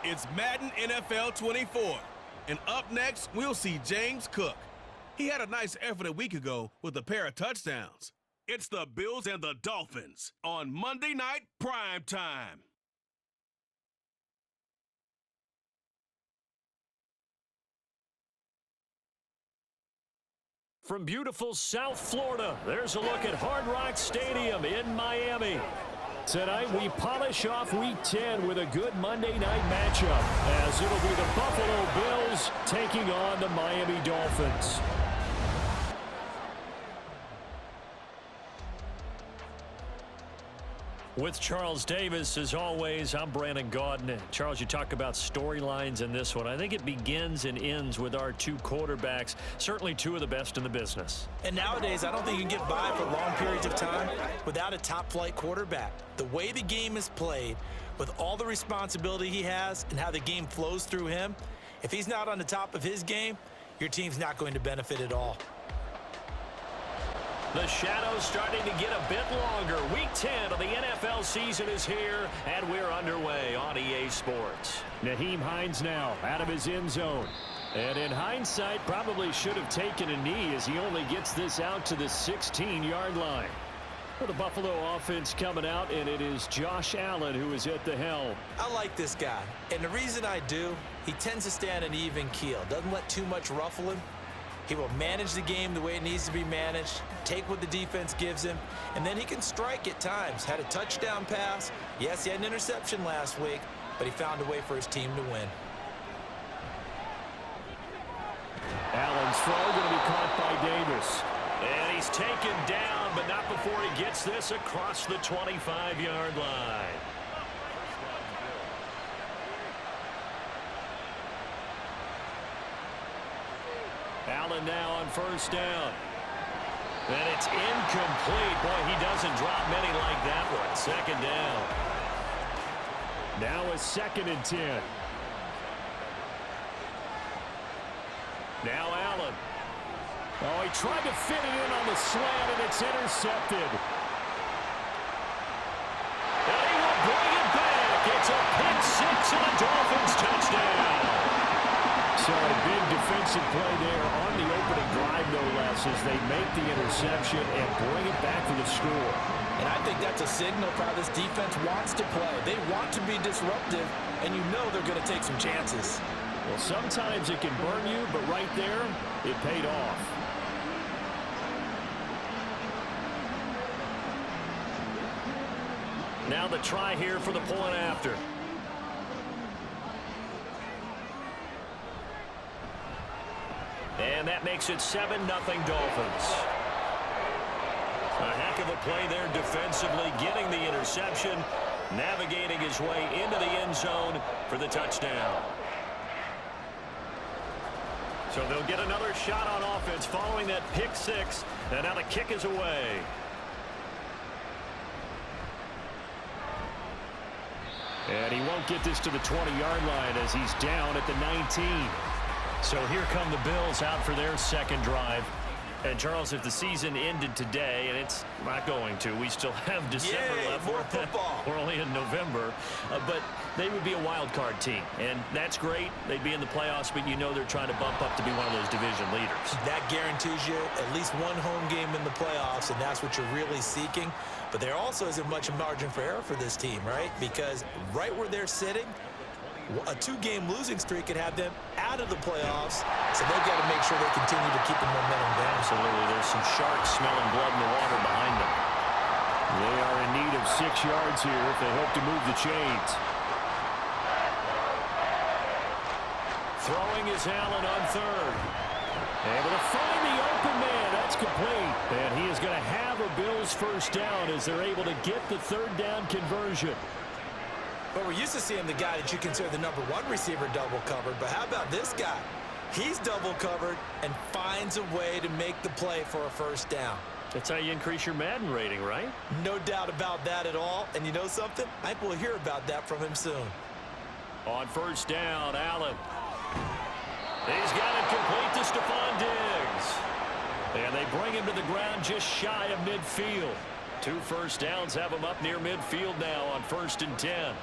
It's Madden NFL 24. And up next, we'll see James Cook. He had a nice effort a week ago with a pair of touchdowns. It's the Bills and the Dolphins on Monday Night Prime Time. From beautiful South Florida, there's a look at Hard Rock Stadium in Miami. Tonight, we polish off Week 10 with a good Monday night matchup, as it'll be the Buffalo Bills taking on the Miami Dolphins. With Charles Davis, as always, I'm Brandon Gaudin. Charles, you talk about storylines in this one. I think it begins and ends with our two quarterbacks, certainly two of the best in the business. And nowadays, I don't think you can get by for long periods of time without a top-flight quarterback. The way the game is played, with all the responsibility he has and how the game flows through him, if he's not on the top of his game, your team's not going to benefit at all. The shadow's starting to get a bit longer. Week 10 of the NFL season is here, and we're underway on EA Sports. Nyheim Hines now out of his end zone. And in hindsight, probably should have taken a knee as he only gets this out to the 16-yard line. Well, the Buffalo offense coming out, and it is Josh Allen who is at the helm. I like this guy, and the reason I do, he tends to stay on an even keel. Doesn't let too much ruffle him. He will manage the game the way it needs to be managed, take what the defense gives him, and then he can strike at times. Had a touchdown pass. Yes, he had an interception last week, but he found a way for his team to win. Allen's throw going to be caught by Davis. And he's taken down, but not before he gets this across the 25-yard line. Allen now on first down. And it's incomplete. Boy, he doesn't drop many like that one. Second down. Now a 2nd and 10. Now Allen. Oh, he tried to fit it in on the slant, and it's intercepted. And he will bring it back. It's a pick six and a Dolphins touchdown. So a big defensive play there on the opening drive, no less, as they make the interception and bring it back for the score. And I think that's a signal for how this defense wants to play. They want to be disruptive, and you know they're going to take some chances. Well, sometimes it can burn you, but right there, it paid off. Now the try here for the point after. And that makes it 7-0 Dolphins. A heck of a play there defensively, getting the interception, navigating his way into the end zone for the touchdown. So they'll get another shot on offense following that pick six, and now the kick is away. And he won't get this to the 20-yard line as he's down at the 19. So here come the Bills out for their second drive. And, Charles, if the season ended today, and it's not going to, we still have December left. More football. We're only in November. But they would be a wild card team. And that's great. They'd be in the playoffs, but you know they're trying to bump up to be one of those division leaders. That guarantees you at least one home game in the playoffs, and that's what you're really seeking. But there also isn't much margin for error for this team, right? Because right where they're sitting, a 2-game losing streak could have them out of the playoffs, so they've got to make sure they continue to keep the momentum down. Absolutely. There's some sharks smelling blood in the water behind them. They are in need of 6 yards here if they hope to move the chains. Throwing is Allen on third. Able to find the open man. That's complete. And he is going to have a Bills first down as they're able to get the third down conversion. But we're used to seeing the guy that you consider the number 1 receiver double covered. But how about this guy? He's double covered and finds a way to make the play for a first down. That's how you increase your Madden rating, right? No doubt about that at all. And you know something? I think we'll hear about that from him soon. On first down, Allen. He's got it complete to Stephon Diggs. And they bring him to the ground just shy of midfield. 2 first downs have him up near midfield now on 1st and 10.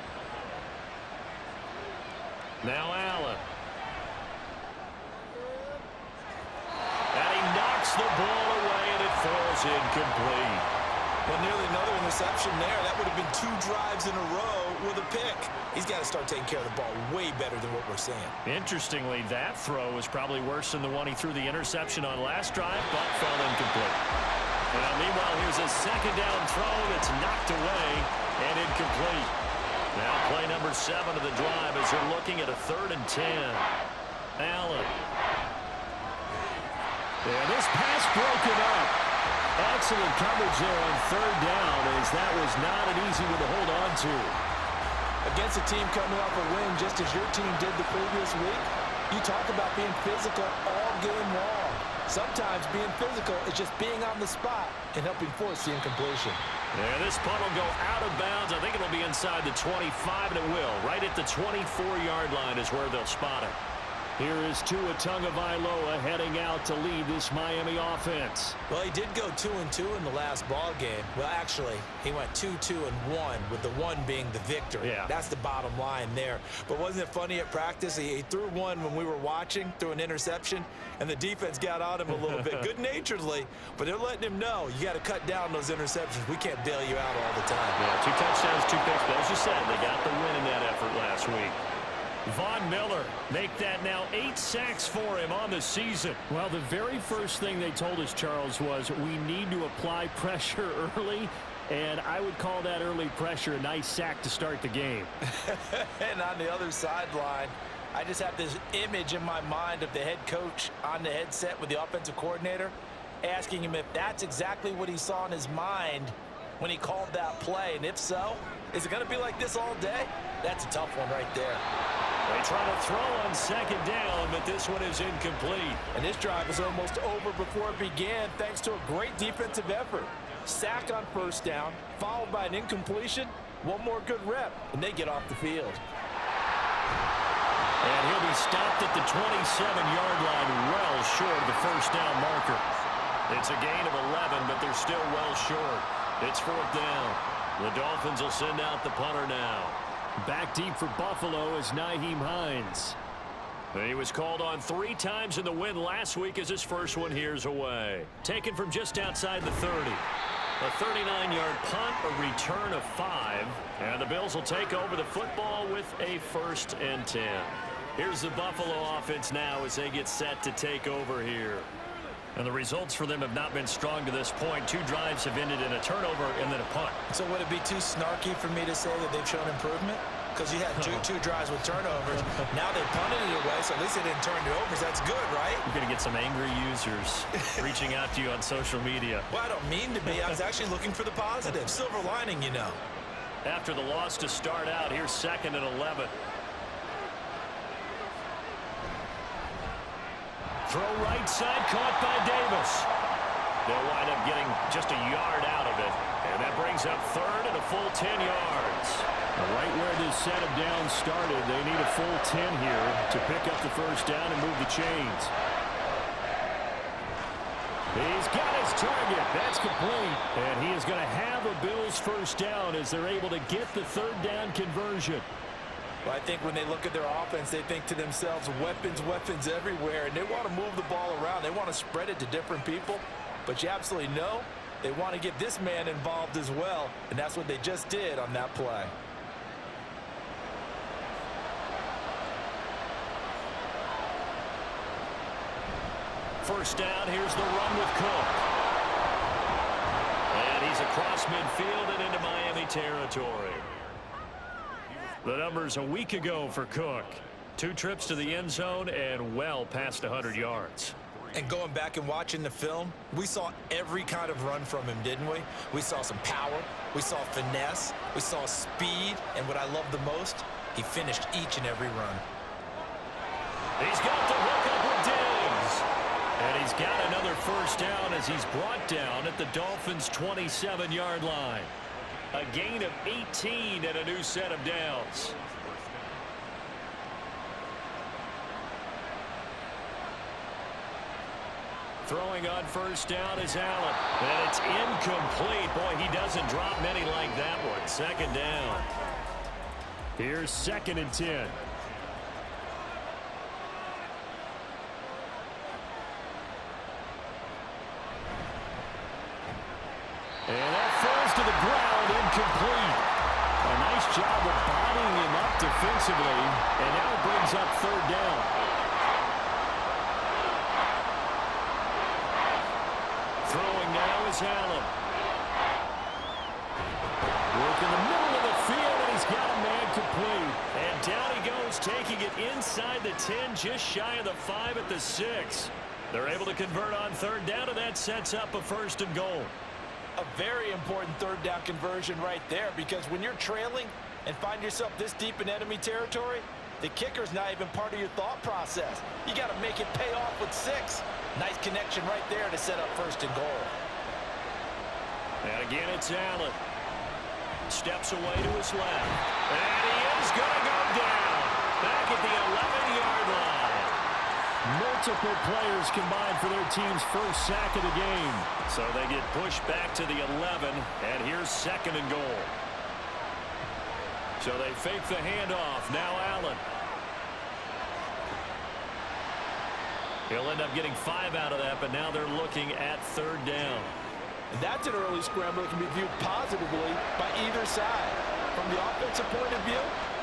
Now Allen. And he knocks the ball away, and it falls incomplete. Well, nearly another interception there. That would have been 2 drives in a row with a pick. He's got to start taking care of the ball way better than what we're seeing. Interestingly, that throw was probably worse than the one he threw the interception on last drive, but fell incomplete. Well, meanwhile, here's a second down throw that's knocked away and incomplete. Now play number 7 of the drive as you're looking at a 3rd and 10. Allen. And this pass broken up. Excellent coverage there on 3rd down, as that was not an easy one to hold on to. Against a team coming off a win just as your team did the previous week, you talk about being physical all game long. Sometimes being physical is just being on the spot and helping force the incompletion. And this punt will go out of bounds. I think it'll be inside the 25, and it will. Right at the 24-yard line is where they'll spot it. Here is Tua Tagovailoa heading out to lead this Miami offense. Well, he did go 2-2 in the last ball game. Well, actually, he went 2-2-1, with the 1 being the victory. Yeah. That's the bottom line there. But wasn't it funny at practice? He threw one when we were watching, threw an interception, and the defense got on him a little bit, good-naturedly. But they're letting him know, you got to cut down those interceptions. We can't bail you out all the time. Yeah, 2 touchdowns, 2 picks. But as you said, they got the win in that effort last week. Von Miller, make that now 8 sacks for him on the season. Well, the very first thing they told us, Charles, was we need to apply pressure early, and I would call that early pressure a nice sack to start the game. And on the other sideline, I just have this image in my mind of the head coach on the headset with the offensive coordinator, asking him if that's exactly what he saw in his mind when he called that play, and if so, is it going to be like this all day? That's a tough one right there. They try to throw on 2nd down, but this one is incomplete. And this drive was almost over before it began thanks to a great defensive effort. Sack on 1st down, followed by an incompletion, 1 more good rep, and they get off the field. And he'll be stopped at the 27-yard line, well short of the 1st down marker. It's a gain of 11, but they're still well short. It's 4th down. The Dolphins will send out the punter now. Back deep for Buffalo is Nyheim Hines. He was called on 3 times in the win last week as his first one here's away. Taken from just outside the 30. A 39-yard punt, a return of 5. And the Bills will take over the football with a 1st and 10. Here's the Buffalo offense now as they get set to take over here. And the results for them have not been strong to this point. 2 drives have ended in a turnover and then a punt. So would it be too snarky for me to say that they've shown improvement? Because you had two drives with turnovers. Now they punted it away, so at least they didn't turn it over. So that's good, right? You're going to get some angry users reaching out to you on social media. Well, I don't mean to be. I was actually looking for the positive. Silver lining, you know. After the loss to start out, here's 2nd and 11. Throw right side, caught by Davis. They'll wind up getting just a yard out of it. And that brings up 3rd and a full 10 yards. Right where this set of downs started, they need a full 10 here to pick up the 1st down and move the chains. He's got his target. That's complete. And he is going to have a Bills 1st down as they're able to get the 3rd down conversion. Well, I think when they look at their offense, they think to themselves, weapons, weapons everywhere, and they want to move the ball around. They want to spread it to different people, but you absolutely know they want to get this man involved as well, and that's what they just did on that play. First down, here's the run with Cook. And he's across midfield and into Miami territory. The numbers a week ago for Cook. 2 trips to the end zone and well past 100 yards. And going back and watching the film, we saw every kind of run from him, didn't we? We saw some power, we saw finesse, we saw speed, and what I love the most, he finished each and every run. He's got the hook up with Diggs. And he's got another 1st down as he's brought down at the Dolphins' 27-yard line. A gain of 18 and a new set of downs. Throwing on 1st down is Allen. And it's incomplete. Boy, he doesn't drop many like that one. 2nd down. Here's 2nd and 10. offensively, and now it brings up third down. Throwing now is Allen. Work in the middle of the field, and he's got a man complete. And down he goes, taking it inside the 10, just shy of the 5 at the 6. They're able to convert on third down, and that sets up a first and goal. A very important third down conversion right there, because when you're trailing and find yourself this deep in enemy territory, the kicker's not even part of your thought process. You got to make it pay off with 6. Nice connection right there to set up first and goal. And again, it's Allen. Steps away to his left. And he is going to go down. Back at the 11-yard line. Multiple players combined for their team's first sack of the game. So they get pushed back to the 11, and here's second and goal. So they fake the handoff. Now Allen. He'll end up getting 5 out of that, but now they're looking at third down. And that's an early scramble that can be viewed positively by either side. From the offensive point of view,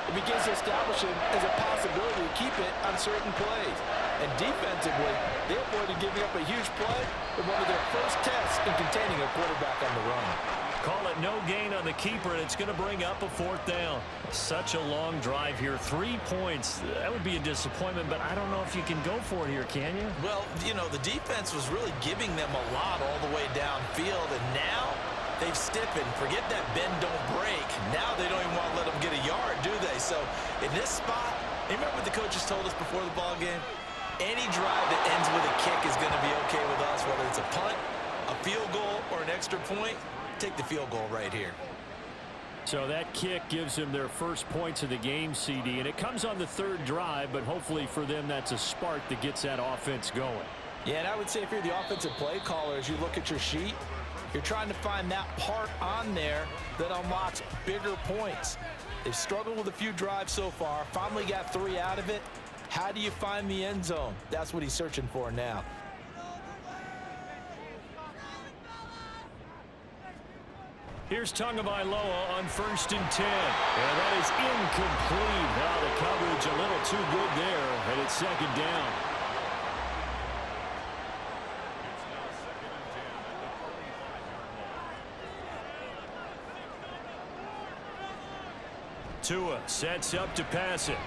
it begins to establish it as a possibility to keep it on certain plays. And defensively, they avoided giving up a huge play in one of their first tests in containing a quarterback on the run. Call it no gain on the keeper, and it's going to bring up a fourth down. Such a long drive here. 3 points. That would be a disappointment, but I don't know if you can go for it here, can you? Well, you know, the defense was really giving them a lot all the way downfield, and now they've stiffened. Forget that bend, don't break. Now they don't even want to let them get a yard, do they? So in this spot, you remember what the coaches told us before the ball game? Any drive that ends with a kick is going to be okay with us, whether it's a punt, a field goal, or an extra point. Take the field goal right here. So that kick gives them their first points of the game, CD, and it comes on the third drive, but hopefully for them that's a spark that gets that offense going. Yeah, and I would say if you're the offensive play caller, as you look at your sheet, you're trying to find that part on there that unlocks bigger points. They've struggled with a few drives so far, finally got 3 out of it. How do you find the end zone? That's what he's searching for now. Here's Tagovailoa on 1st and 10. And that is incomplete. Now the coverage a little too good there, and it's second down. Tua sets up to pass it.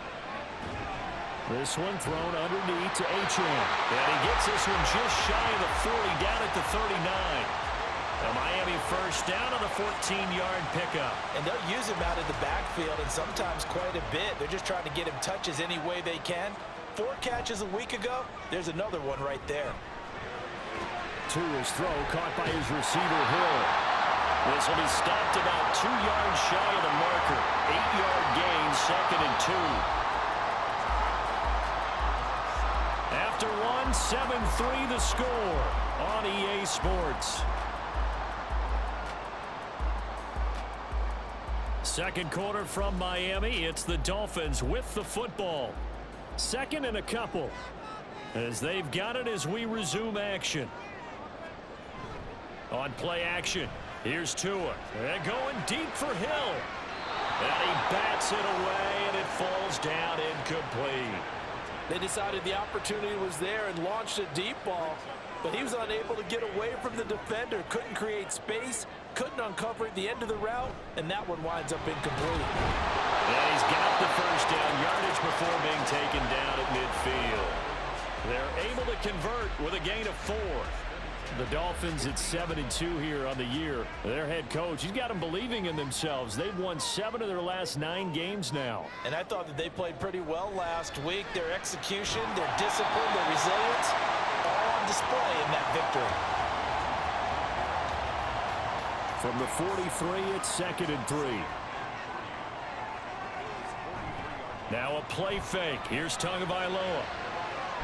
This one thrown underneath to Achane. And he gets this one just shy of the 40, down at the 39. A Miami first down on the 14-yard pickup. And they'll use him out of the backfield, and sometimes quite a bit. They're just trying to get him touches any way they can. 4 catches a week ago. There's another one right there. Tua's throw caught by his receiver, Hill. This will be stopped about 2 yards shy of the marker. 8-yard gain, second and 2. After 7-3 the score on EA Sports. Second quarter from Miami. It's the Dolphins with the football. Second and a couple as they've got it as we resume action. On play action, here's Tua. And going deep for Hill. And he bats it away, and it falls down incomplete. They decided the opportunity was there and launched a deep ball, but he was unable to get away from the defender, couldn't create space, couldn't uncover at the end of the route, and that one winds up incomplete. And he's got the first down yardage before being taken down at midfield. They're able to convert with a gain of 4. The Dolphins at 7-2 here on the year. Their head coach, he's got them believing in themselves. They've won 7 of their last 9 games now. And I thought that they played pretty well last week. Their execution, their discipline, their resilience, all on display in that victory. From the 43, it's 2nd and 3. Now a play fake. Here's Tagovailoa.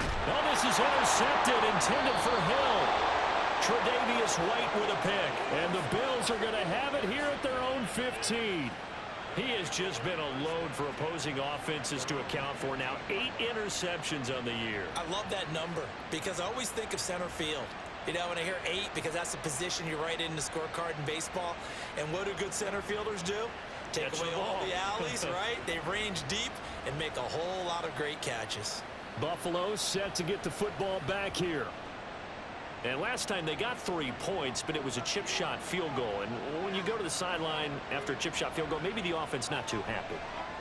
Oh, this is intercepted, intended for Hill. Tre'Davious White with a pick. And the Bills are going to have it here at their own 15. He has just been a load for opposing offenses to account for. Now 8 interceptions on the year. I love that number because I always think of center field. You know, when I hear 8, because that's the position you write in the scorecard in baseball. And what do good center fielders do? Take away all the alleys, right? They range deep and make a whole lot of great catches. Buffalo set to get the football back here. And last time they got 3 points, but it was a chip shot field goal. And when you go to the sideline after a chip shot field goal, maybe the offense not too happy.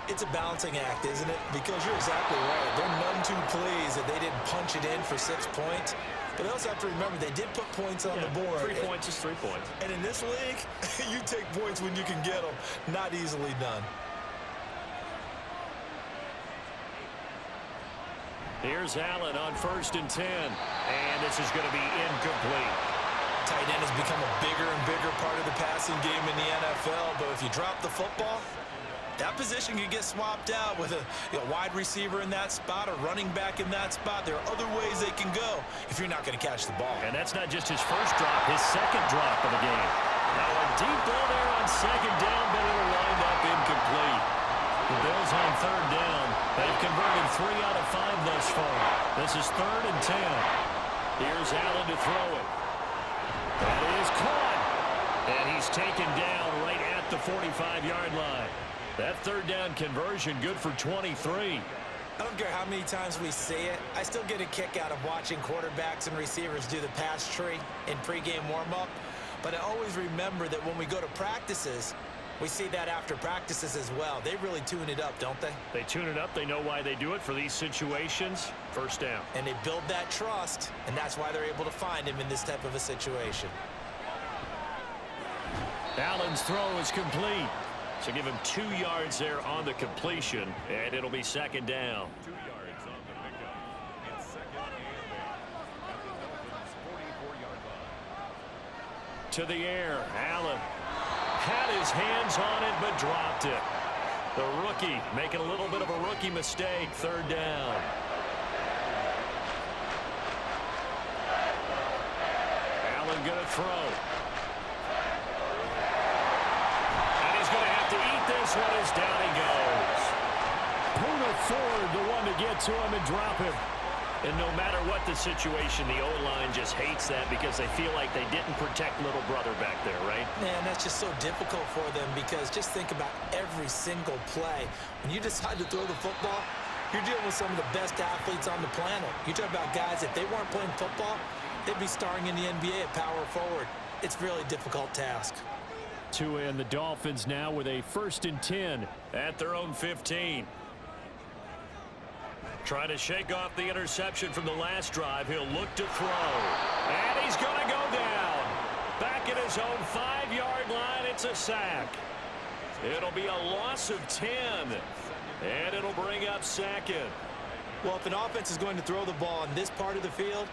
It's a balancing act, isn't it? Because you're exactly right. They're none too pleased that they didn't punch it in for 6 points. But they also have to remember they did put points on the board. 3 points is 3 points. And in this league, you take points when you can get them. Not easily done. Here's Allen on 1st and 10. And this is going to be incomplete. Tight end has become a bigger and bigger part of the passing game in the NFL. But if you drop the football, that position can get swapped out with a wide receiver in that spot, a running back in that spot. There are other ways they can go if you're not going to catch the ball. And that's not just his first drop, his second drop of the game. Now a deep ball there on 2nd down, but it'll wind up incomplete. The Bills on 3rd down. They've converted 3 out of 5 thus far. This is 3rd and 10. Here's Allen to throw it. That is caught. And he's taken down right at the 45-yard line. That 3rd down conversion good for 23. I don't care how many times we say it. I still get a kick out of watching quarterbacks and receivers do the pass tree in pregame warm-up. But I always remember that when we go to practices, we see that after practices as well. They really tune it up, don't they? They tune it up. They know why they do it for these situations. 1st down. And they build that trust, and that's why they're able to find him in this type of a situation. Allen's throw is complete. So give him 2 yards there on the completion, and it'll be 2nd down. 2 yards on the pickup. It's 2nd and 8 at the Dolphins' 44-yard line. To the air, Allen had his hands on it but dropped it. The rookie making a little bit of a rookie mistake. 3rd down. Allen gonna throw. This one is down he goes. Poona Ford, the one to get to him and drop him. And no matter what the situation, the O-line just hates that because they feel like they didn't protect little brother back there, right? Man, that's just so difficult for them because just think about every single play. When you decide to throw the football, you're dealing with some of the best athletes on the planet. You talk about guys, if they weren't playing football, they'd be starring in the NBA at power forward. It's a really difficult task. To end the Dolphins now with a 1st and 10 at their own 15. Trying to shake off the interception from the last drive. He'll look to throw. And he's going to go down. Back at his own 5-yard line. It's a sack. It'll be a loss of 10. And it'll bring up 2nd. Well, if an offense is going to throw the ball on this part of the field,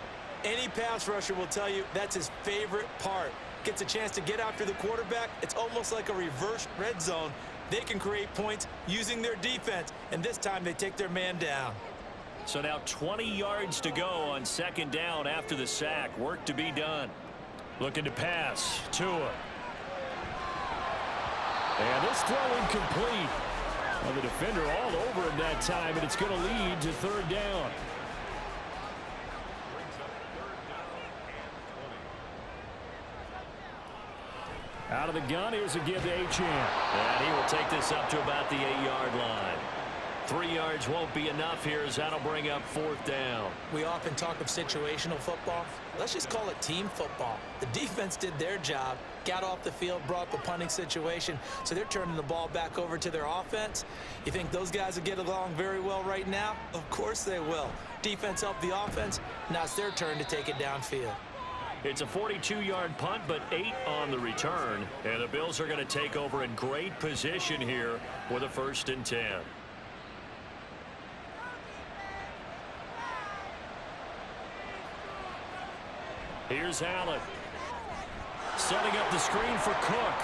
any pass rusher will tell you that's his favorite part. Gets a chance to get after the quarterback. It's almost like a reverse red zone. They can create points using their defense, and this time they take their man down. So now 20 yards to go on 2nd down after the sack. Work to be done. Looking to pass. Tua. And this throw incomplete. Well, the defender all over him that time, and it's going to lead to 3rd down. Out of the gun, here's a give to Achane. And he will take this up to about the 8-yard line. 3 yards won't be enough here as that'll bring up 4th down. We often talk of situational football. Let's just call it team football. The defense did their job, got off the field, brought the punting situation, so they're turning the ball back over to their offense. You think those guys will get along very well right now? Of course they will. Defense helped the offense. Now it's their turn to take it downfield. It's a 42-yard punt, but 8 on the return. And the Bills are going to take over in great position here with a 1st and 10. Here's Allen. Setting up the screen for Cook.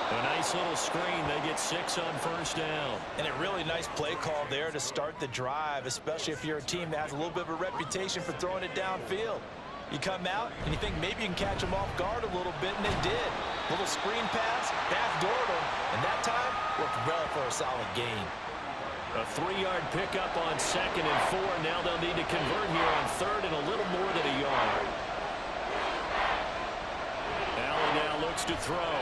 A nice little screen. They get 6 on 1st down. And a really nice play call there to start the drive, especially if you're a team that has a little bit of a reputation for throwing it downfield. You come out and you think maybe you can catch them off guard a little bit, and they did. Little screen pass, backdoored them, and that time worked well for a solid gain. A 3-yard pickup on 2nd and 4. Now they'll need to convert here on 3rd and a little more than a yard. Allen now looks to throw.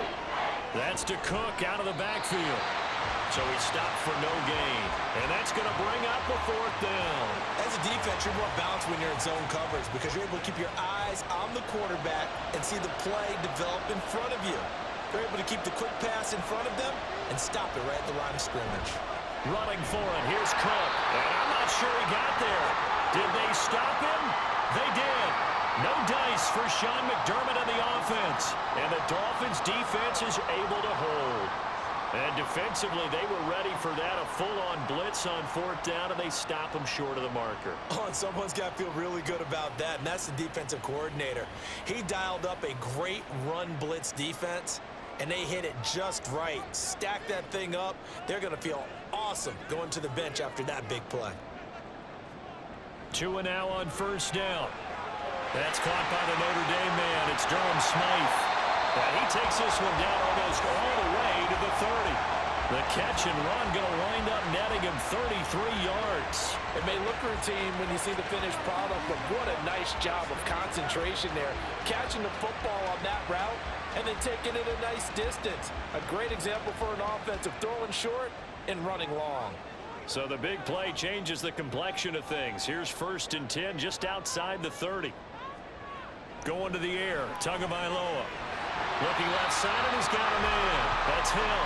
That's to Cook out of the backfield. So he stopped for no gain. And that's going to bring up a 4th down. As a defense, you're more balanced when you're in zone coverage because you're able to keep your eyes on the quarterback and see the play develop in front of you. They're able to keep the quick pass in front of them and stop it right at the line of scrimmage. Running for it. Here's Cook. And I'm not sure he got there. Did they stop him? They did. No dice for Sean McDermott and the offense. And the Dolphins defense is able to hold. And defensively, they were ready for that, a full-on blitz on 4th down, and they stop him short of the marker. Oh, and someone's got to feel really good about that, and that's the defensive coordinator. He dialed up a great run blitz defense, and they hit it just right. Stack that thing up. They're going to feel awesome going to the bench after that big play. 2 and now on 1st down. That's caught by the Notre Dame man. It's Durham Smythe. And he takes this one down almost all the way to the 30. The catch and run going to wind up netting him 33 yards. It may look routine when you see the finished product, but what a nice job of concentration there. Catching the football on that route and then taking it a nice distance. A great example for an offensive throwing short and running long. So the big play changes the complexion of things. Here's 1st and 10 just outside the 30. Going to the air. Tagovailoa. Looking left side, and he's got a man. That's Hill.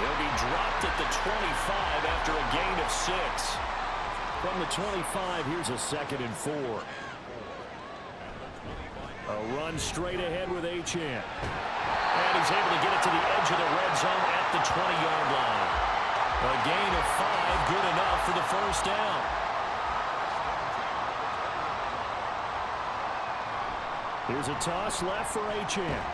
He'll be dropped at the 25 after a gain of 6. From the 25, here's a 2nd and 4. A run straight ahead with Achane. And he's able to get it to the edge of the red zone at the 20-yard line. A gain of 5, good enough for the 1st down. Here's a toss left for Achane.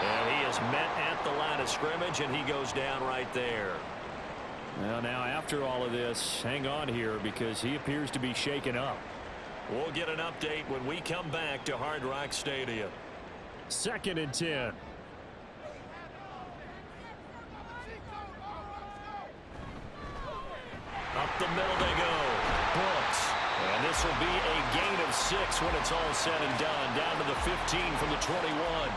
And he is met at the line of scrimmage, and he goes down right there. Well, now after all of this, hang on here because he appears to be shaken up. We'll get an update when we come back to Hard Rock Stadium. 2nd and 10. Up the middle they go. Brooks. And this will be a gain of 6 when it's all said and done. Down to the 15 from the 21.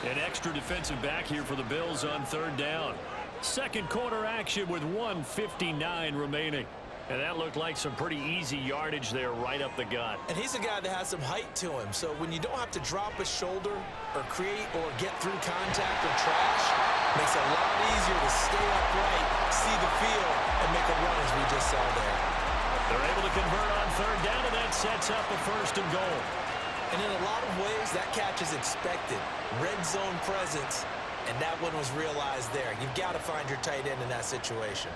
An extra defensive back here for the Bills on 3rd down. 2nd quarter action with 1:59 remaining. And that looked like some pretty easy yardage there right up the gut. And he's a guy that has some height to him. So when you don't have to drop a shoulder or create or get through contact or trash, makes it a lot easier to stay upright, see the field, and make a run as we just saw there. They're able to convert on 3rd down, and that sets up a 1st and goal. And in a lot of ways, that catch is expected. Red zone presence, and that one was realized there. You've got to find your tight end in that situation.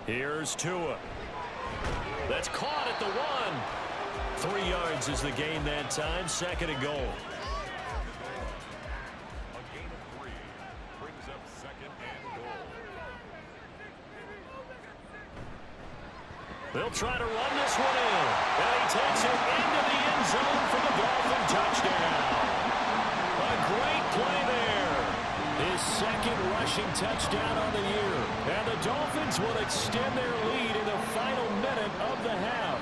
Here's Tua. That's caught at the 1. 3 yards is the gain that time. 2nd and goal. A gain of 3 brings up 2nd and goal. They'll try to run this one in. And he takes it into the end zone for the Dolphin touchdown. A great play there. His 2nd rushing touchdown on the year. And the Dolphins will extend their lead in the final minute of the half.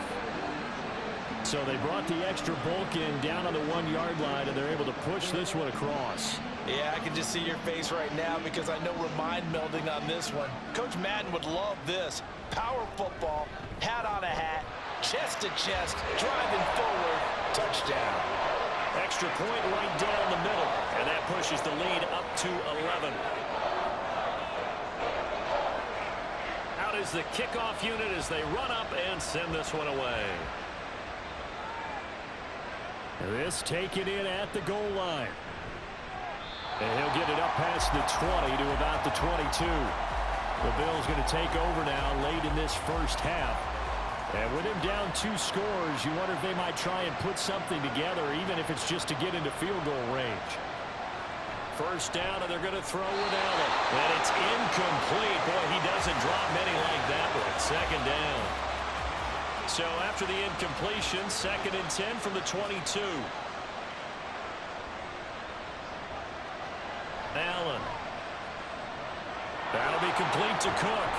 So they brought the extra bulk in down on the 1-yard line, and they're able to push this one across. Yeah, I can just see your face right now because I know we're mind melding on this one. Coach Madden would love this. Power football, hat on a hat, chest to chest, driving forward, touchdown. Extra point right down the middle, and that pushes the lead up to 11. Out is the kickoff unit as they run up and send this one away. This taken in at the goal line. And he'll get it up past the 20 to about the 22. The Bills going to take over now late in this 1st half. And with him down 2 scores, you wonder if they might try and put something together, even if it's just to get into field goal range. 1st down, and they're going to throw with Allen. And it's incomplete. Boy, he doesn't drop many like that one. 2nd down. So after the incompletion, 2nd and 10 from the 22. Allen. That'll be complete to Cook.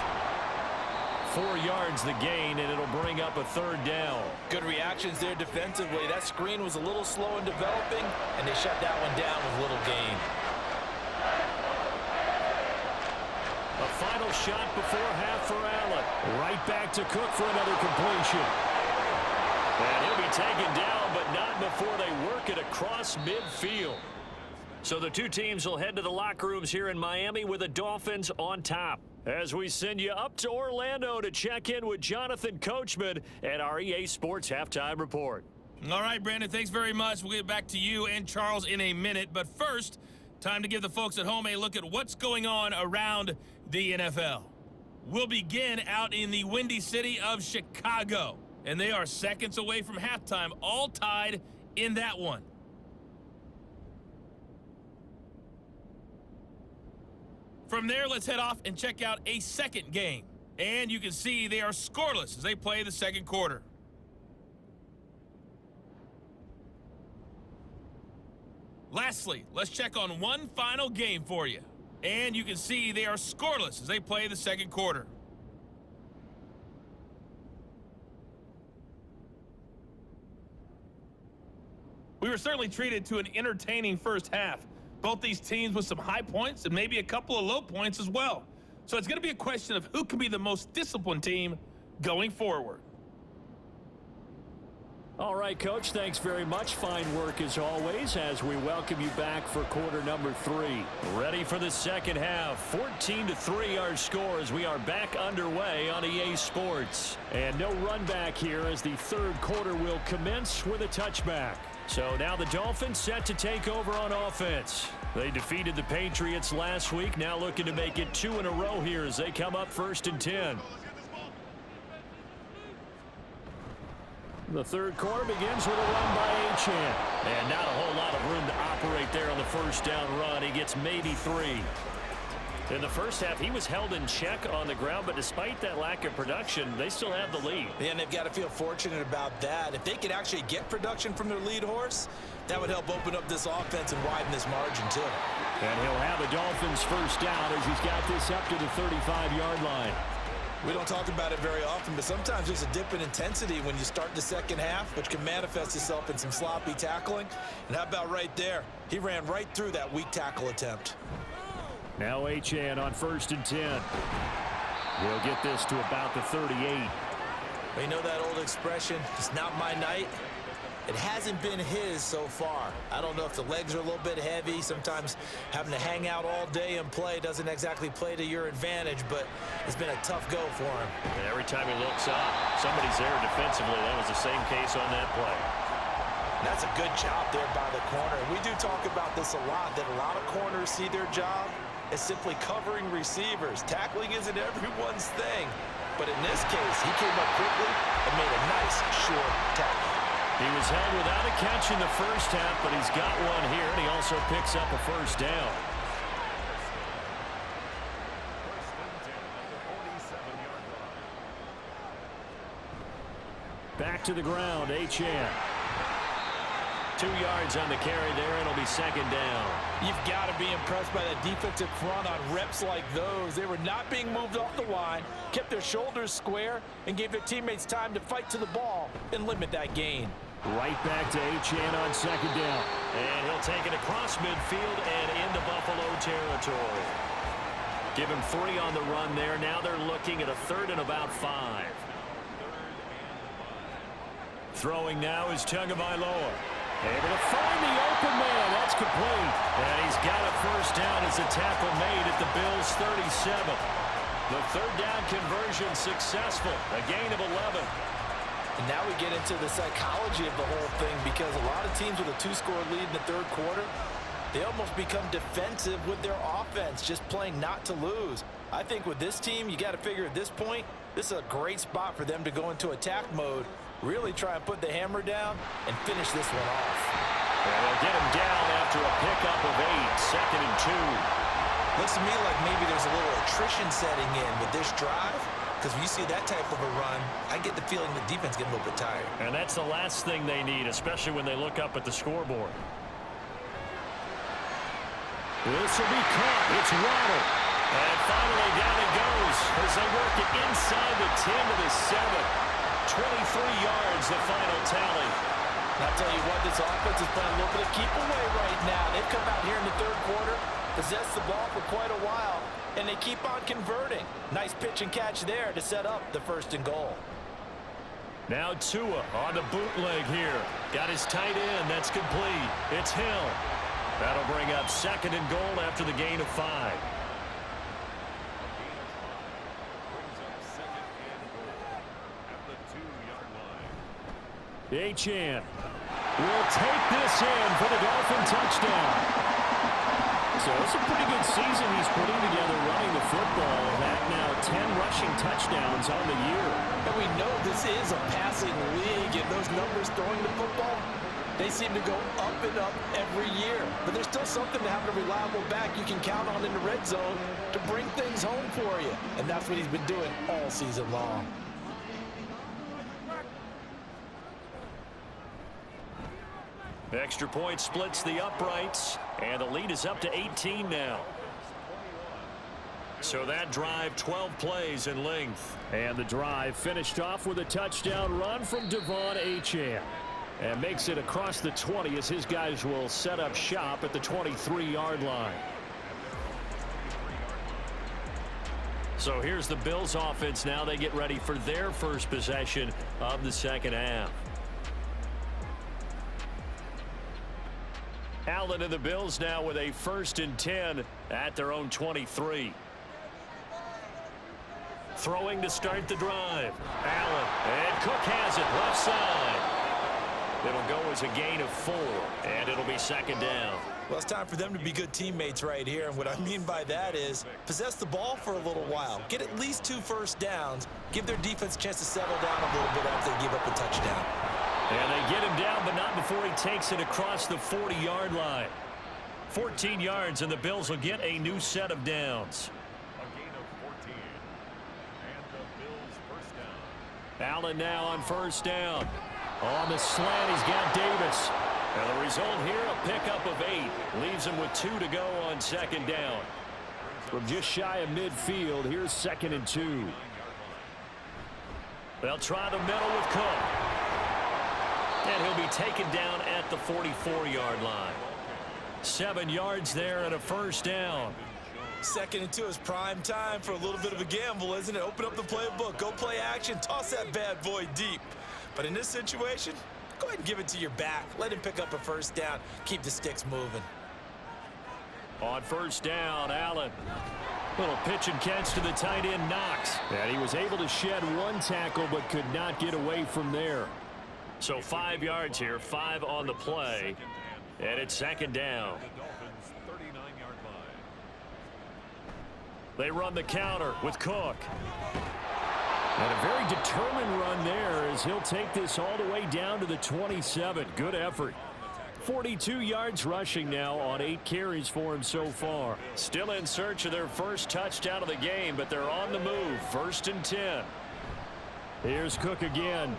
4 yards the gain, and it'll bring up a 3rd down. Good reactions there defensively. That screen was a little slow in developing, and they shut that one down with little gain. A final shot before half for Allen. Right back to Cook for another completion. And he'll be taken down, but not before they work it across midfield. So the two teams will head to the locker rooms here in Miami with the Dolphins on top. As we send you up to Orlando to check in with Jonathan Coachman and our EA Sports Halftime Report. All right, Brandon, thanks very much. We'll get back to you and Charles in a minute. But first, time to give the folks at home a look at what's going on around the NFL. We'll begin out in the Windy City of Chicago. And they are seconds away from halftime, all tied in that one. From there, let's head off and check out a second game. And you can see they are scoreless as they play the second quarter. Lastly, let's check on one final game for you. And you can see they are scoreless as they play the second quarter. We were certainly treated to an entertaining first half. Both these teams with some high points and maybe a couple of low points as well. So it's going to be a question of who can be the most disciplined team going forward. All right, Coach, thanks very much. Fine work as always as we welcome you back for quarter number 3. Ready for the second half. 14-3 our score as we are back underway on EA Sports. And no run back here as the third quarter will commence with a touchback. So now the Dolphins set to take over on offense. They defeated the Patriots last week, now looking to make it 2 in a row here as they come up 1st and 10. The third quarter begins with a run by Achane. And not a whole lot of room to operate there on the first down run. He gets maybe 3. In the first half, he was held in check on the ground, but despite that lack of production, they still have the lead. And they've got to feel fortunate about that. If they could actually get production from their lead horse, that would help open up this offense and widen this margin, too. And he'll have a Dolphins first down as he's got this up to the 35-yard line. We don't talk about it very often, but sometimes there's a dip in intensity when you start the second half, which can manifest itself in some sloppy tackling. And how about right there? He ran right through that weak tackle attempt. Now Achane on 1st and 10. He'll get this to about the 38. You know that old expression, it's not my night? It hasn't been his so far. I don't know if the legs are a little bit heavy. Sometimes having to hang out all day and play doesn't exactly play to your advantage, but it's been a tough go for him. And every time he looks up, somebody's there defensively. That was the same case on that play. That's a good job there by the corner. We do talk about this a lot, that a lot of corners see their job as simply covering receivers. Tackling isn't everyone's thing. But in this case, he came up quickly and made a nice, short tackle. He was held without a catch in the first half, but he's got one here, and he also picks up a first down. Back to the ground, Achane. 2 yards on the carry there, and it'll be second down. You've got to be impressed by that defensive front on reps like those. They were not being moved off the line, kept their shoulders square, and gave their teammates time to fight to the ball and limit that gain. Right back to Achane on second down. And he'll take it across midfield and into Buffalo territory. Give him 3 on the run there. Now they're looking at a 3rd and about 5. Throwing now is Tagovailoa. Able to find the open man. That's complete. And he's got a first down as a tackle made at the Bills' 37. The 3rd down conversion successful. A gain of 11. And now we get into the psychology of the whole thing, because a lot of teams with a 2-score lead in the third quarter, they almost become defensive with their offense, just playing not to lose. I think with this team, you got to figure at this point, this is a great spot for them to go into attack mode, really try and put the hammer down and finish this one off. And they'll get him down after a pickup of 8, 2nd and 2. Looks to me like maybe there's a little attrition setting in with this drive, because when you see that type of a run, I get the feeling the defense getting a little bit tired. And that's the last thing they need, especially when they look up at the scoreboard. This will be caught. It's Waddle. And finally down it goes as they work it inside the 10 to the 7. 23 yards, the final tally. I'll tell you what, this offense is playing a little bit of keep away right now. They've come out here in the third quarter, possessed the ball for quite a while, and they keep on converting. Nice pitch and catch there to set up the 1st and goal. Now Tua on the bootleg here. Got his tight end. That's complete. It's Hill. That'll bring up 2nd and goal after the gain of 5. Achane will take this in for the Dolphin touchdown. So it's a pretty good season he's putting together running the football. That now 10 rushing touchdowns on the year. And we know this is a passing league, and those numbers throwing the football, they seem to go up and up every year. But there's still something to having a reliable back you can count on in the red zone to bring things home for you. And that's what he's been doing all season long. Extra point splits the uprights, and the lead is up to 18 now. So that drive, 12 plays in length. And the drive finished off with a touchdown run from Devon Achane. And makes it across the 20 as his guys will set up shop at the 23-yard line. So here's the Bills offense now. They get ready for their first possession of the second half. Allen and the Bills now with a 1st and 10 at their own 23. Throwing to start the drive. Allen, and Cook has it left side. It'll go as a gain of 4, and it'll be 2nd down. Well, it's time for them to be good teammates right here. And what I mean by that is possess the ball for a little while. Get at least 2 first downs. Give their defense a chance to settle down a little bit after they give up a touchdown. And they get him down, but not before he takes it across the 40-yard line. 14 yards, and the Bills will get a new set of downs. A gain of 14. And the Bills first down. Allen now on 1st down. On the slant, he's got Davis. And the result here, a pickup of 8. Leaves him with 2 to go on 2nd down. From just shy of midfield, here's 2nd and 2. They'll try the middle with Cook. And he'll be taken down at the 44-yard line. 7 yards there and a 1st down. 2nd and 2 is prime time for a little bit of a gamble, isn't it? Open up the playbook, go play action, toss that bad boy deep. But in this situation, go ahead and give it to your back. Let him pick up a 1st down. Keep the sticks moving. On 1st down, Allen. Little pitch and catch to the tight end, Knox. And he was able to shed 1 tackle but could not get away from there. So 5 yards here, 5 on the play, and it's 2nd down. The Dolphins 39-yard line. They run the counter with Cook. And a very determined run there as he'll take this all the way down to the 27. Good effort. 42 yards rushing now on 8 carries for him so far. Still in search of their first touchdown of the game, but they're on the move. 1st and 10. Here's Cook again.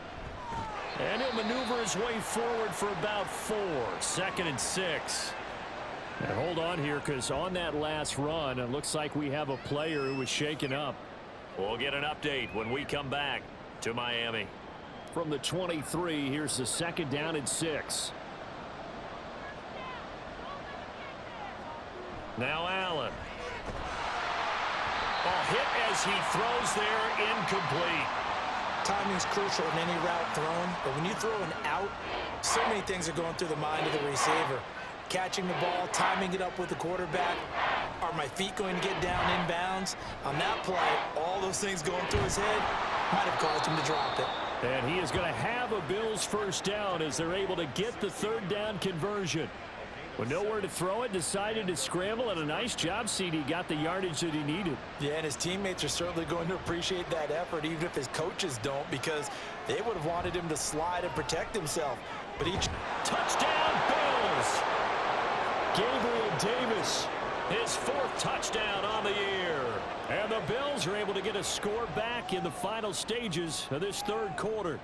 And he'll maneuver his way forward for about 4. 2nd and 6. And hold on here, because on that last run, it looks like we have a player who was shaken up. We'll get an update when we come back to Miami. From the 23, here's the 2nd down and 6. Now Allen. Ball hit as he throws there, incomplete. Timing's crucial in any route thrown, but when you throw an out, so many things are going through the mind of the receiver. Catching the ball, timing it up with the quarterback. Are my feet going to get down inbounds? On that play, all those things going through his head might have caused him to drop it. And he is going to have a Bills 1st down as they're able to get the 3rd down conversion. With nowhere to throw it, decided to scramble, and a nice job, CD. Got the yardage that he needed. Yeah, and his teammates are certainly going to appreciate that effort, even if his coaches don't, because they would have wanted him to slide and protect himself. But each touchdown, Bills! Gabriel Davis, his 4th touchdown on the year. And the Bills are able to get a score back in the final stages of this 3rd quarter.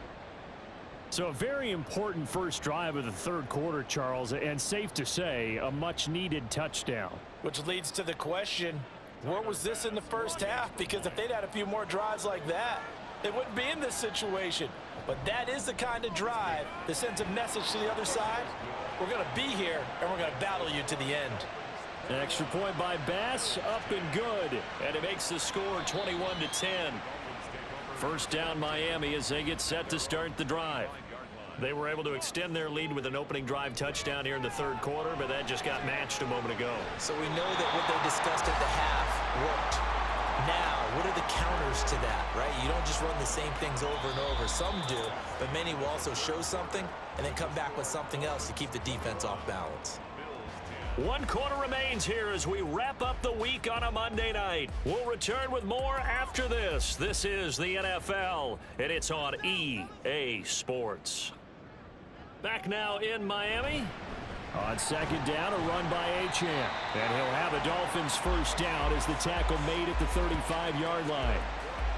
So a very important first drive of the 3rd quarter, Charles, and safe to say, a much-needed touchdown. which leads to the question, Where was this in the first half? Because if they'd had a few more drives like that, they wouldn't be in this situation. But that is the kind of drive that sends a message to the other side. We're going to be here, and we're going to battle you to the end. Extra point by Bass, up and good. And it makes the score 21-10. First down Miami as they get set to start the drive. They were able to extend their lead with an opening drive touchdown here in the third quarter, but that just got matched a moment ago. So we know that what they discussed at the half worked. Now, what are the counters to that, right? You don't just run the same things over and over. Some do, but many will also show something and then come back with something else to keep the defense off balance. 1 quarter remains here as we wrap up the week on a Monday night. We'll return with more after this. This is the NFL, and it's on EA Sports. Back now in Miami. On second down, a run by Achane. And he'll have a Dolphins first down as the tackle made at the 35-yard line.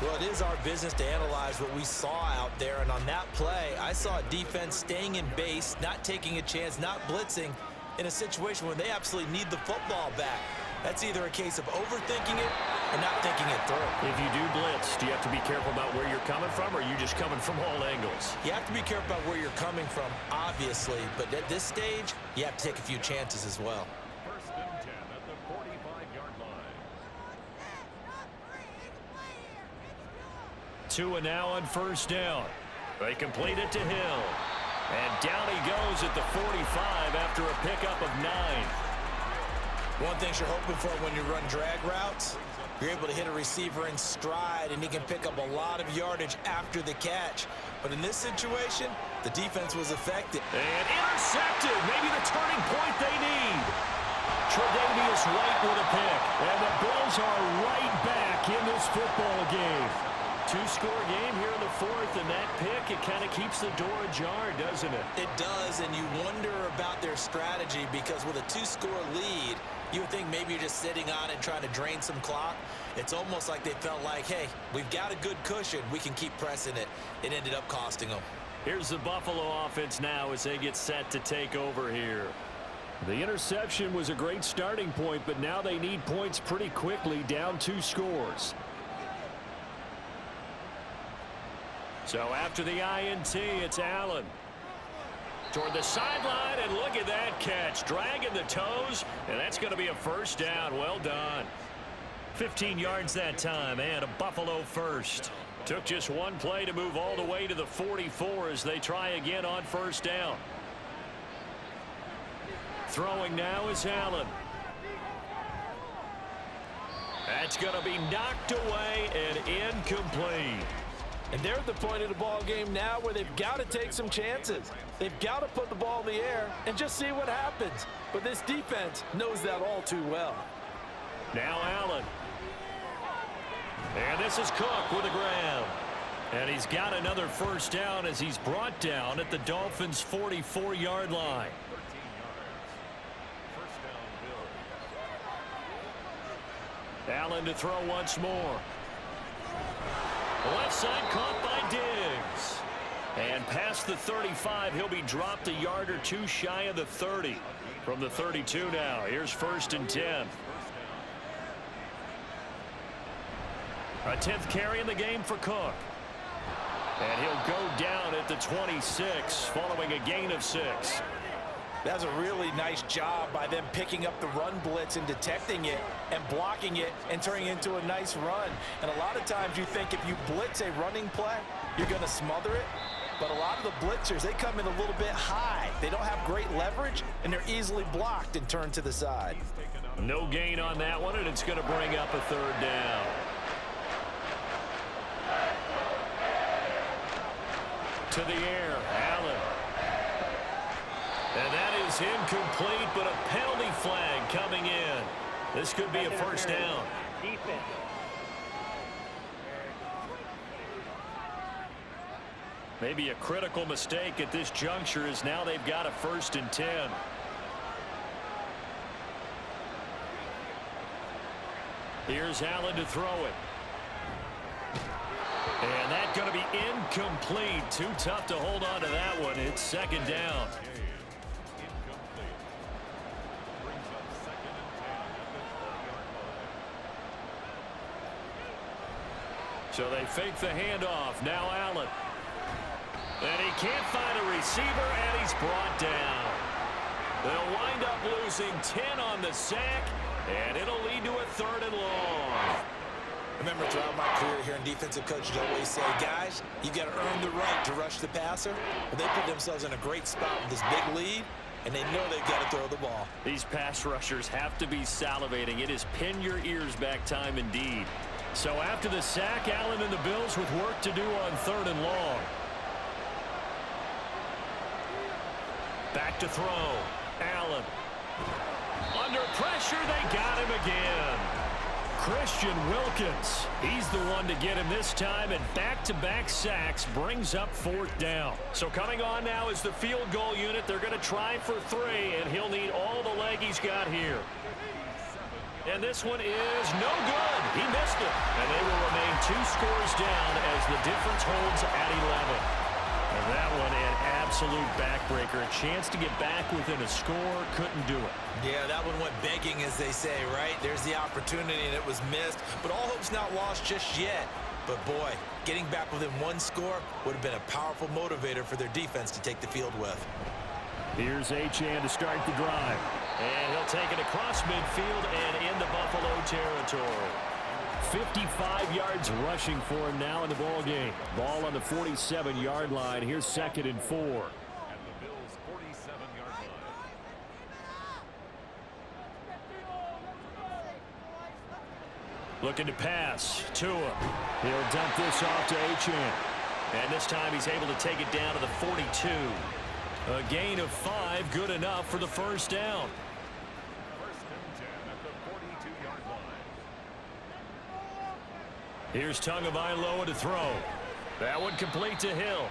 Well, it is our business to analyze what we saw out there. And on that play, I saw a defense staying in base, not taking a chance, not blitzing, in a situation where they absolutely need the football back. That's either a case of overthinking it or not thinking it through. If you do blitz, do you have to be careful about where you're coming from, or are you just coming from all angles? You have to be careful about where you're coming from, obviously. But at this stage, you have to take a few chances as well. First and 10 at the 45-yard line. Tua now on first down. They complete it to Hill. And down he goes at the 45 after a pickup of 9. One thing you're hoping for when you run drag routes, you're able to hit a receiver in stride, and he can pick up a lot of yardage after the catch. But in this situation, the defense was effective. And intercepted. Maybe the turning point they need. Tre'Davious White with a pick. And the Bills are right back in this football game. 2-score game here in the fourth, and that pick, it kind of keeps the door ajar, doesn't it? It does, and you wonder about their strategy, because with a 2-score lead, you would think maybe you're just sitting on it trying to drain some clock. It's almost like they felt like, hey, we've got a good cushion. We can keep pressing it. It ended up costing them. Here's the Buffalo offense now as they get set to take over here. The interception was a great starting point, but now they need points pretty quickly, down 2 scores. So after the INT, it's Allen. Toward the sideline, and look at that catch. Dragging the toes, and that's going to be a first down. Well done. 15 yards that time, and a Buffalo first. Took just one play to move all the way to the 44 as they try again on first down. Throwing now is Allen. That's going to be knocked away and incomplete. And they're at the point of the ball game now where they've got to take some chances. They've got to put the ball in the air and just see what happens. But this defense knows that all too well. Now Allen. And this is Cook with a grab. And he's got another first down as he's brought down at the Dolphins' 44-yard line. 13 yards. First down, Bills. Allen to throw once more. Left side caught by Diggs. And past the 35, he'll be dropped a yard or 2 shy of the 30. From the 32 now, here's first and 10. A 10th carry in the game for Cook. And he'll go down at the 26 following a gain of 6. That's a really nice job by them picking up the run blitz and detecting it and blocking it and turning it into a nice run. And a lot of times you think if you blitz a running play, you're going to smother it. But a lot of the blitzers, they come in a little bit high. They don't have great leverage, and they're easily blocked and turned to the side. No gain on that one, and it's going to bring up a third down. To the air, Allen. And that is incomplete, but a penalty flag coming in. This could be a first down. Maybe a critical mistake at this juncture, as now they've got a first and 10. Here's Allen to throw it. And that's going to be incomplete. Too tough to hold on to that one. It's second down. So they fake the handoff. Now Allen. And he can't find a receiver, and he's brought down. They'll wind up losing 10 on the sack, and it'll lead to a 3rd and long. Remember, throughout my career here in defensive coaches always say, guys, you got to earn the right to rush the passer. Well, they put themselves in a great spot with this big lead, and they know they've got to throw the ball. These pass rushers have to be salivating. It is pin your ears back time indeed. So after the sack, Allen and the Bills with work to do on 3rd and long. Back to throw. Allen. Under pressure, they got him again. Christian Wilkins. He's the one to get him this time, and back-to-back sacks brings up 4th down. So coming on now is the field goal unit. They're going to try for 3, and he'll need all the leg he's got here. And this one is no good. He missed it. And they will remain 2 scores down as the difference holds at 11. And that one an absolute backbreaker. A chance to get back within a score, couldn't do it. Yeah, that one went begging, as they say, right? There's the opportunity, and it was missed. But all hope's not lost just yet. But, boy, getting back within 1 score would have been a powerful motivator for their defense to take the field with. Here's Achane to start the drive. And he'll take it across midfield and into Buffalo territory. 55 yards rushing for him now in the ball game. Ball on the 47-yard line. Here's 2nd and 4. At the Bills' 47-yard line. Looking to pass. Tua. He'll dump this off to Achane. And this time he's able to take it down to the 42. A gain of 5, good enough for the 1st down. 1st and 10 at the 42-yard line. Here's Tagovailoa to throw. That one complete to Hill.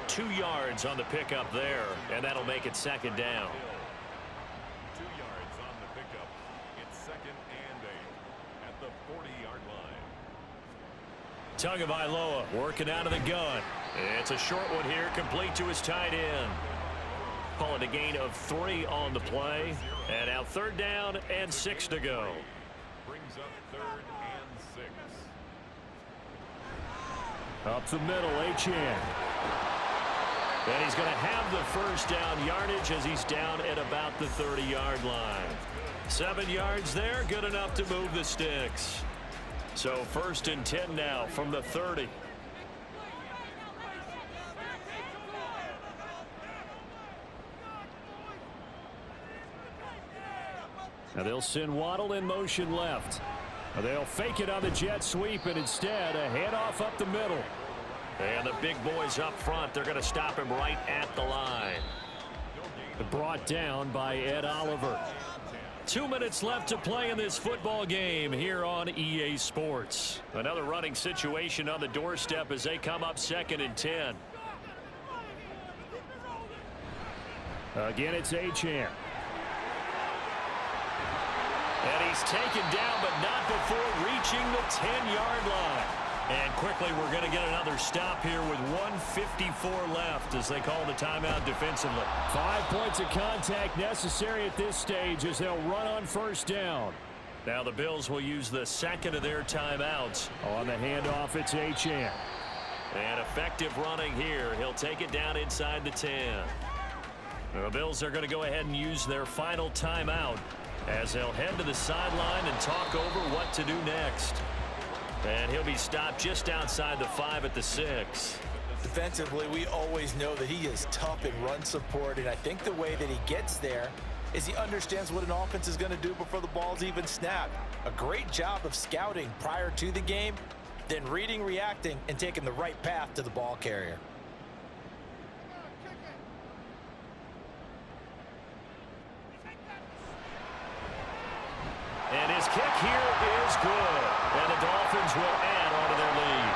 2 yards on the pickup there, and that'll make it 2nd down. 2 yards on the pickup. It's 2nd and 8 at the 40-yard line. Tagovailoa working out of the gun. It's a short one here, complete to his tight end. Call it a gain of 3 on the play. And now 3rd down and 6 to go. Brings up 3rd and 6. Up the middle, Achane. And he's going to have the 1st down yardage as he's down at about the 30-yard line. 7 yards there, good enough to move the sticks. So 1st and 10 now from the 30. Now they'll send Waddle in motion left. They'll fake it on the jet sweep, and instead a handoff up the middle. And the big boys up front, they're going to stop him right at the line. Brought down by Ed Oliver. 2 minutes left to play in this football game here on EA Sports. Another running situation on the doorstep as they come up 2nd and 10. Again, it's Achane. And he's taken down, but not before reaching the 10-yard line. And quickly, we're going to get another stop here with 1:54 left as they call the timeout defensively. 5 points of contact necessary at this stage as they'll run on 1st down. Now the Bills will use the 2nd of their timeouts. On the handoff, it's Achane. And effective running here. He'll take it down inside the 10. The Bills are going to go ahead and use their final timeout as they'll head to the sideline and talk over what to do next. And he'll be stopped just outside the 5 at the 6. Defensively, we always know that he is tough in run support, and I think the way that he gets there is he understands what an offense is going to do before the ball's even snapped. A great job of scouting prior to the game, then reading, reacting, and taking the right path to the ball carrier. And his kick here is good. And the Dolphins will add on to their lead.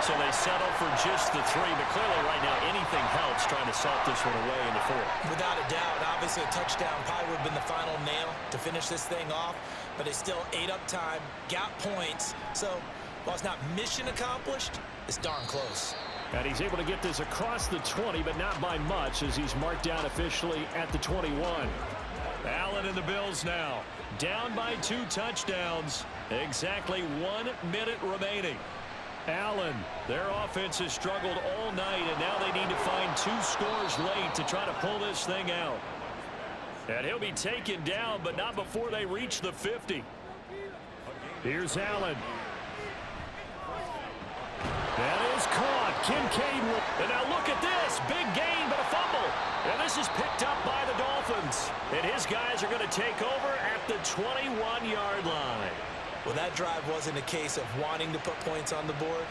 So they settle for just the 3, but clearly right now anything helps trying to salt this one away in the 4th. Without a doubt, obviously a touchdown probably would have been the final nail to finish this thing off, but they still ate up time, got points. So while it's not mission accomplished, it's darn close. And he's able to get this across the 20, but not by much as he's marked down officially at the 21. Allen and the Bills now down by 2 touchdowns. Exactly 1 minute remaining. Allen, their offense has struggled all night, and now they need to find 2 scores late to try to pull this thing out. And he'll be taken down, but not before they reach the 50. Here's Allen. That is caught. Kincaid will. And now look at this. Big gain, but a fumble. And this is picked up by the Dolphins. And his guys are going to take over at the 21-yard line. Well, that drive wasn't a case of wanting to put points on the board.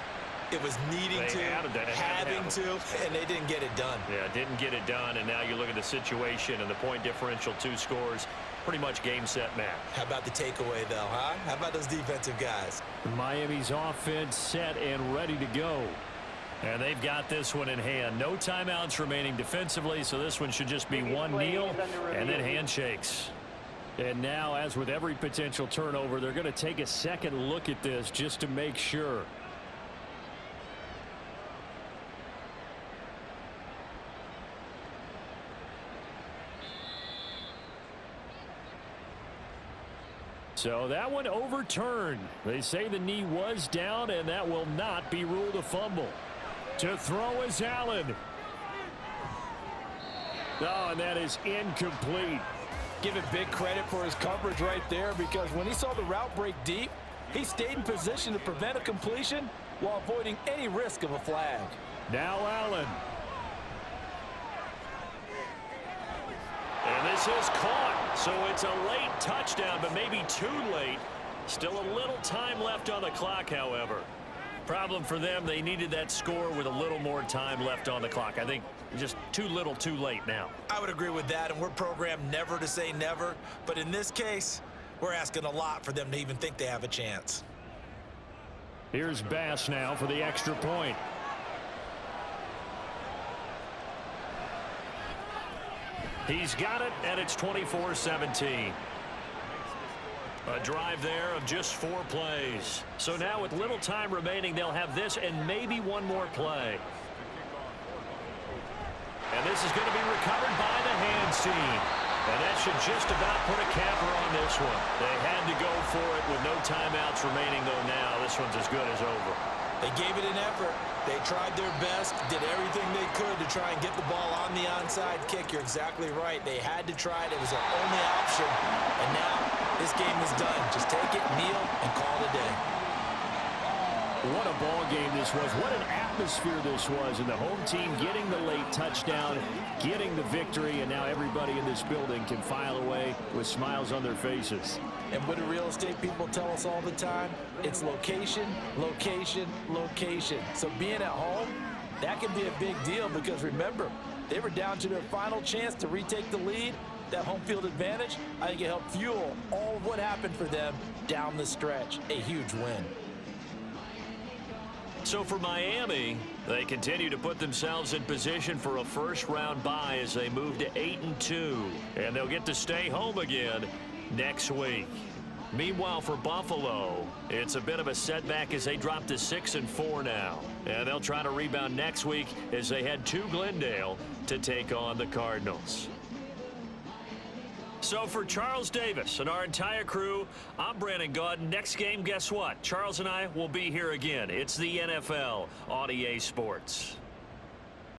It was needing to, having to, and they didn't get it done. Yeah, didn't get it done, and now you look at the situation and the point differential, 2 scores, pretty much game, set, match. How about the takeaway, though, huh? How about those defensive guys? Miami's offense set and ready to go. And they've got this one in hand. No timeouts remaining defensively, so this one should just be one kneel and then handshakes. And now, as with every potential turnover, they're going to take a second look at this just to make sure. So that one overturned. They say the knee was down, and that will not be ruled a fumble. To throw is Allen. Oh, and that is incomplete. Give it big credit for his coverage right there, because when he saw the route break deep, he stayed in position to prevent a completion while avoiding any risk of a flag. Now Allen. And this is caught, so it's a late touchdown, but maybe too late. Still a little time left on the clock, however. Problem for them, they needed that score with a little more time left on the clock. I think just too little, too late now. I would agree with that, and we're programmed never to say never. But in this case, we're asking a lot for them to even think they have a chance. Here's Bass now for the extra point. He's got it, and it's 24-17. A drive there of just 4 plays. So now with little time remaining, they'll have this and maybe one more play. And this is going to be recovered by the hands team. And that should just about put a capper on this one. They had to go for it with no timeouts remaining, though now this one's as good as over. They gave it an effort. They tried their best, did everything they could to try and get the ball on the onside kick. You're exactly right. They had to try it. It was their only option. And now this game is done. Just take it, kneel, and call it a day. What a ball game this was. What an atmosphere this was. And the home team getting the late touchdown, getting the victory, and now everybody in this building can file away with smiles on their faces. And what do real estate people tell us all the time? It's location, location, location. So being at home, that can be a big deal because remember, they were down to their final chance to retake the lead. That home field advantage, I think it helped fuel all of what happened for them down the stretch. A huge win. So for Miami, they continue to put themselves in position for a first-round bye as they move to 8-2. And they'll get to stay home again next week. Meanwhile, for Buffalo, it's a bit of a setback as they drop to 6-4 now. And they'll try to rebound next week as they head to Glendale to take on the Cardinals. So for Charles Davis and our entire crew, I'm Brandon Gaudin. Next game, guess what? Charles and I will be here again. It's the NFL on EA Sports.